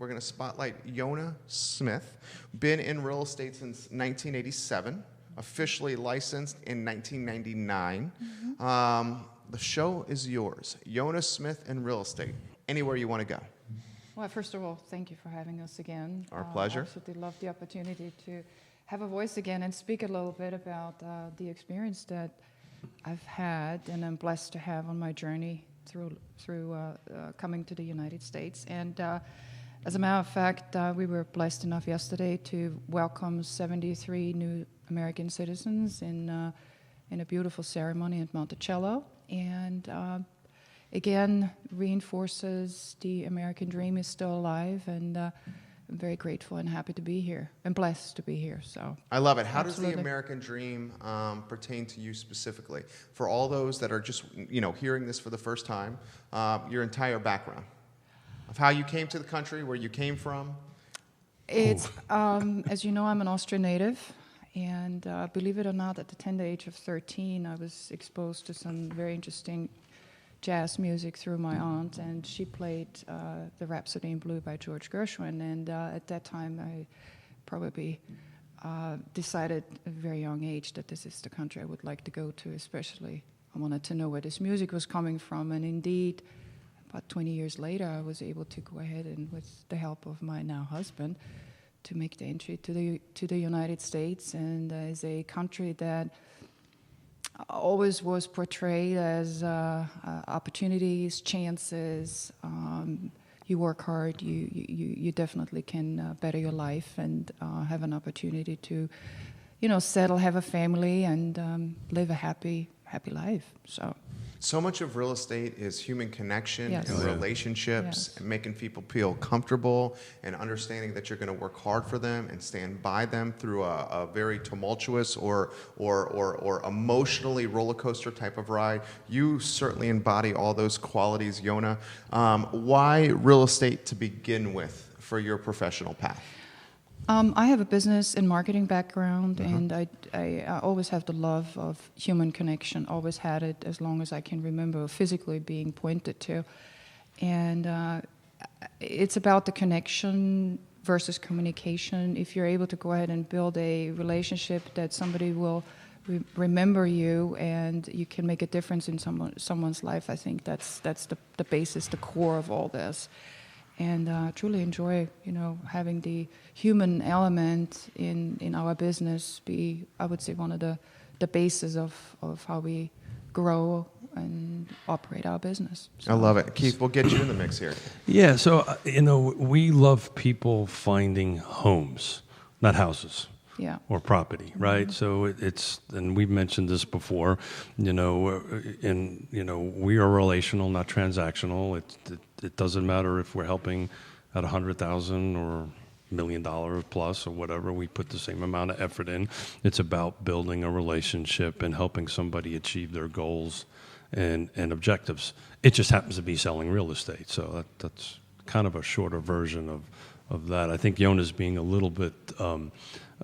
We're going to spotlight Yonna Smith. Been in real estate since 1987. Officially licensed in 1999. The show is yours. Yonna Smith in real estate. Anywhere you want to go. Well, first of all, thank you for having us again. Our pleasure. I absolutely love the opportunity to have a voice again and speak a little bit about the experience that I've had and I'm blessed to have on my journey through coming to the United States. And as a matter of fact, we were blessed enough yesterday to welcome 73 new American citizens in a beautiful ceremony at Monticello. And again, reinforces the American dream is still alive, and I'm very grateful and happy to be here and blessed to be here. So I love it. How absolutely. does the American dream pertain to you specifically? For all those that are just hearing this for the first time, your entire background of how you came to the country, where you came from. It's as you know, I'm an Austrian native. And believe it or not, at the tender age of 13, I was exposed to some very interesting jazz music through my aunt, and she played the Rhapsody in Blue by George Gershwin. And at that time, I probably decided at a very young age that this is the country I would like to go to, especially I wanted to know where this music was coming from. And indeed, about 20 years later, I was able to go ahead and, with the help of my now husband, to make the entry to the United States, and as a country that always was portrayed as opportunities, chances. You work hard, you definitely can better your life and have an opportunity to, settle, have a family, and live a happy life. So much of real estate is human connection Yes. and relationships, Yes. and making people feel comfortable and understanding that you're going to work hard for them and stand by them through a very tumultuous or emotionally roller coaster type of ride. You certainly embody all those qualities, Yonna. Why real estate to begin with for your professional path? I have a business and marketing background, and I always have the love of human connection, always had it as long as I can remember physically being pointed to. And it's about the connection versus communication. If you're able to go ahead and build a relationship that somebody will remember you and you can make a difference in someone's life, I think that's the basis, the core of all this. And truly enjoy, having the human element in our business be, I would say, one of the bases of how we grow and operate our business. So. I love it. Keith, we'll get you in the mix here. Yeah, so, we love people finding homes, not houses. Yeah. Or property, right? Mm-hmm. So it's, and we've mentioned this before, we are relational, not transactional. It doesn't matter if we're helping at $100,000 or $1 million plus or whatever. We put the same amount of effort in. It's about building a relationship and helping somebody achieve their goals and objectives. It just happens to be selling real estate, so that's kind of a shorter version of that. I think Yonna's being a little bit.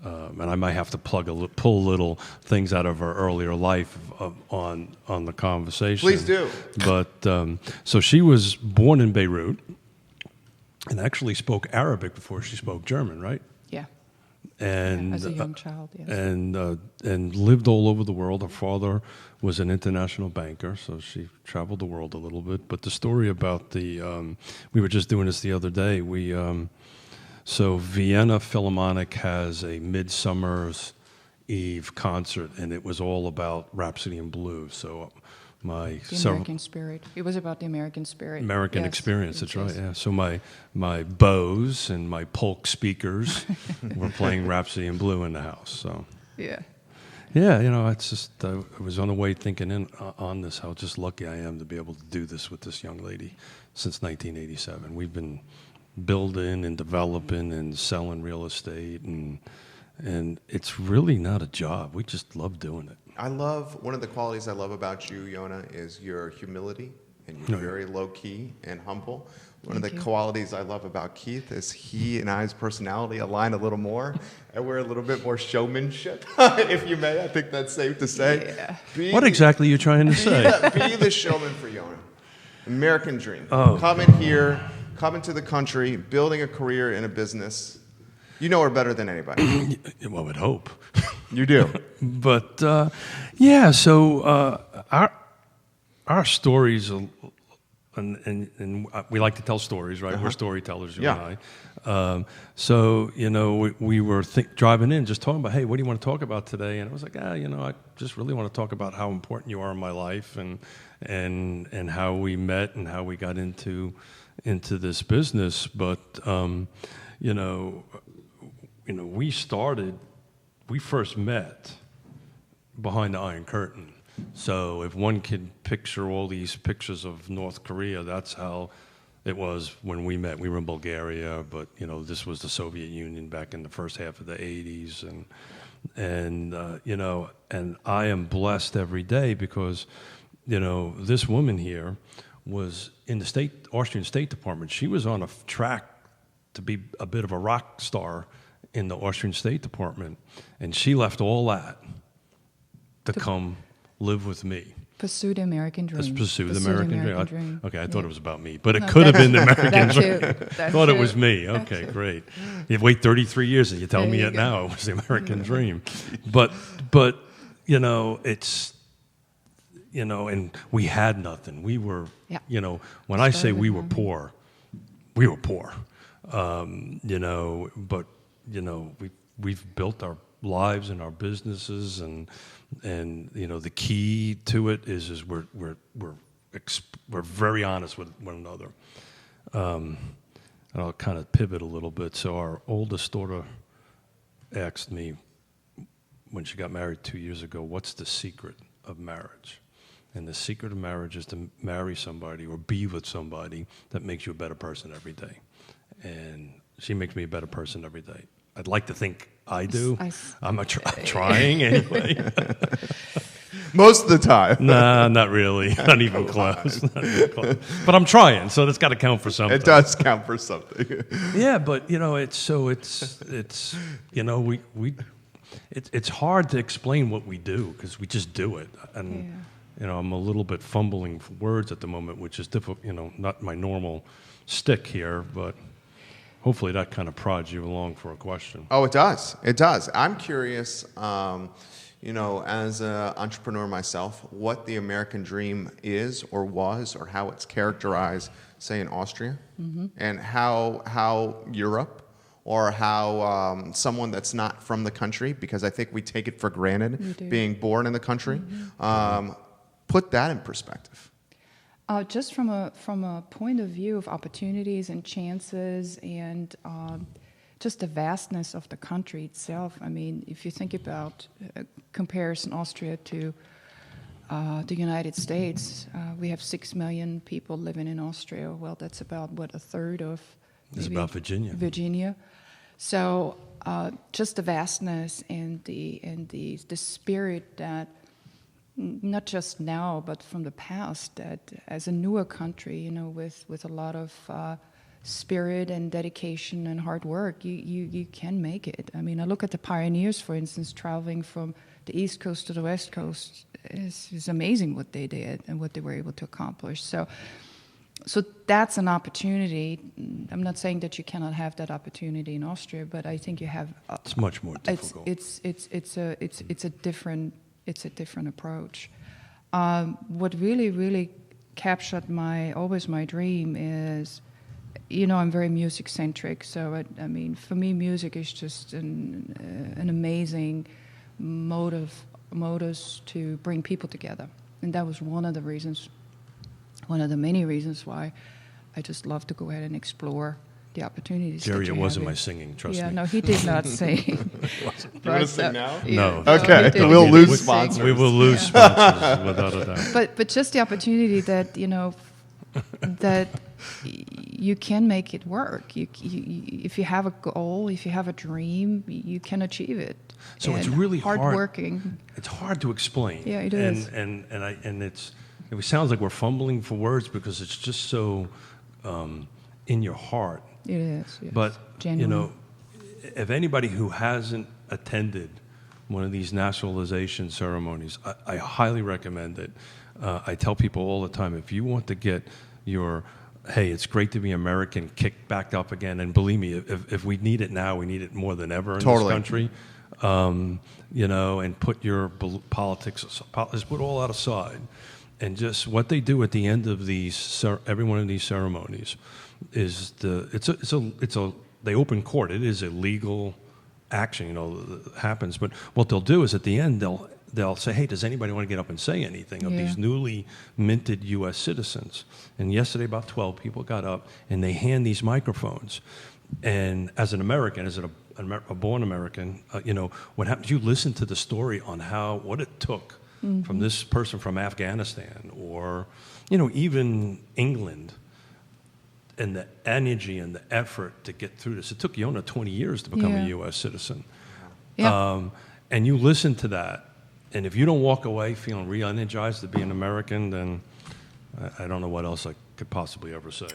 And I might have to pull little things out of her earlier life on the conversation. Please do. But so she was born in Beirut and actually spoke Arabic before she spoke German, right? Yeah. And as a young child, yes. And lived all over the world. Her father was an international banker, so she traveled the world a little bit. But the story about we were just doing this the other day. So Vienna Philharmonic has a Midsummer's Eve concert, and it was all about Rhapsody in Blue. So the American spirit. It was about the American spirit. American Yes. experience. That's right. Yeah. So my bows and my polk speakers were playing Rhapsody in Blue in the house. So yeah. Yeah, it's just I was on the way thinking on this how just lucky I am to be able to do this with this young lady since 1987. We've been building and developing and selling real estate, and it's really not a job. We just love doing it. One of the qualities I love about you, Yonna, is your humility, and you're very low key and humble. One of the qualities I love about Keith is he and I's personality align a little more, and we're a little bit more showmanship, if you may. I think that's safe to say. Yeah. What exactly are you trying to say? Be the showman for Yonna. American dream. Oh. Come in here, coming to the country, building a career in a business. You know her better than anybody. Well, I would hope. You do. But yeah, so our stories, and we like to tell stories, right? We're storytellers, you and I. So we were driving in, just talking about, hey, what do you want to talk about today? And I was like, I just really want to talk about how important you are in my life, and how we met and how we got into this business. But we first met behind the Iron Curtain. So if one could picture all these pictures of North Korea, that's how it was when we met. We were in Bulgaria, but this was the Soviet Union back in the first half of the 80s, and I am blessed every day because this woman here was in the Austrian State Department. She was on a track to be a bit of a rock star in the Austrian State Department, and she left all that to come live with me. Pursue the American dream. Pursue the American dream. Okay, I thought it was about me, but it No, could have been the American that dream. too. I thought it was me. Okay, great. You wait 33 years and you tell There me you it go. now. It was the American dream. But it's and we had nothing. We were when I say we were poor, we were poor. But we've built our lives and our businesses, and the key to it is we're very honest with one another. And I'll kind of pivot a little bit. So our oldest daughter asked me when she got married 2 years ago, what's the secret of marriage? And the secret of marriage is to marry somebody or be with somebody that makes you a better person every day. And she makes me a better person every day. I'd like to think I do. I'm trying anyway. Most of the time. Nah, not really. Not even close. Not even close. But I'm trying, so that's got to count for something. It does count for something. Yeah, but it's hard to explain what we do because we just do it. And I'm a little bit fumbling for words at the moment, which is difficult. Not my normal stick here, but hopefully that kind of prods you along for a question. Oh, it does. It does. I'm curious, as an entrepreneur myself, what the American dream is or was or how it's characterized, say, in Austria, and how Europe or how someone that's not from the country, because I think we take it for granted being born in the country, put that in perspective. Just from a point of view of opportunities and chances and just the vastness of the country itself. I mean, if you think about comparison Austria to the United States, we have 6 million people living in Austria. Well, that's about, a third of... It's about Virginia. Virginia. So just the vastness and the spirit that, not just now, but from the past, that as a newer country, with a lot of spirit and dedication and hard work, you can make it. I mean, I look at the pioneers, for instance, traveling from the East Coast to the West Coast. It's amazing what they did and what they were able to accomplish. So that's an opportunity. I'm not saying that you cannot have that opportunity in Austria, but I think you have. It's much more difficult. It's a different approach. What really captured my dream is, I'm very music centric. So I mean, for me, music is just an amazing modus to bring people together, and that was one of the many reasons why I just love to go ahead and explore the opportunities. Jerry, it wasn't my singing, trust me. Yeah, no, he did not sing. You want to sing now? No. Okay, he we'll didn't lose sing. sponsors. We will lose sponsors without a doubt. But just the opportunity that that you can make it work. You if you have a goal, if you have a dream, you can achieve it. So and it's really hardworking. It's hard to explain. Yeah, it is. And it sounds like we're fumbling for words because it's just so in your heart. It is. Yes. But Genuine. if anybody who hasn't attended one of these naturalization ceremonies, I highly recommend it. I tell people all the time, if you want to get your hey, it's great to be American, kicked back up again. And believe me, if we need it now, we need it more than ever in Totally. this country. You know, and put your politics, just put all that aside. And just what they do at the end of these, every one of these ceremonies, is they open court. It is a legal action, you know, that happens. But what they'll do is at the end they'll say, hey, does anybody want to get up and say anything of these newly minted U.S. citizens? And yesterday about 12 people got up and they hand these microphones. And as an American, as a born American, you know, what happens? You listen to the story on what it took from this person from Afghanistan, or, you know, even England, and the energy and the effort to get through this. It took Yonna 20 years to become a U.S. citizen. Yeah. And you listen to that, and if you don't walk away feeling re-energized to be an American, then I don't know what else I could possibly ever say.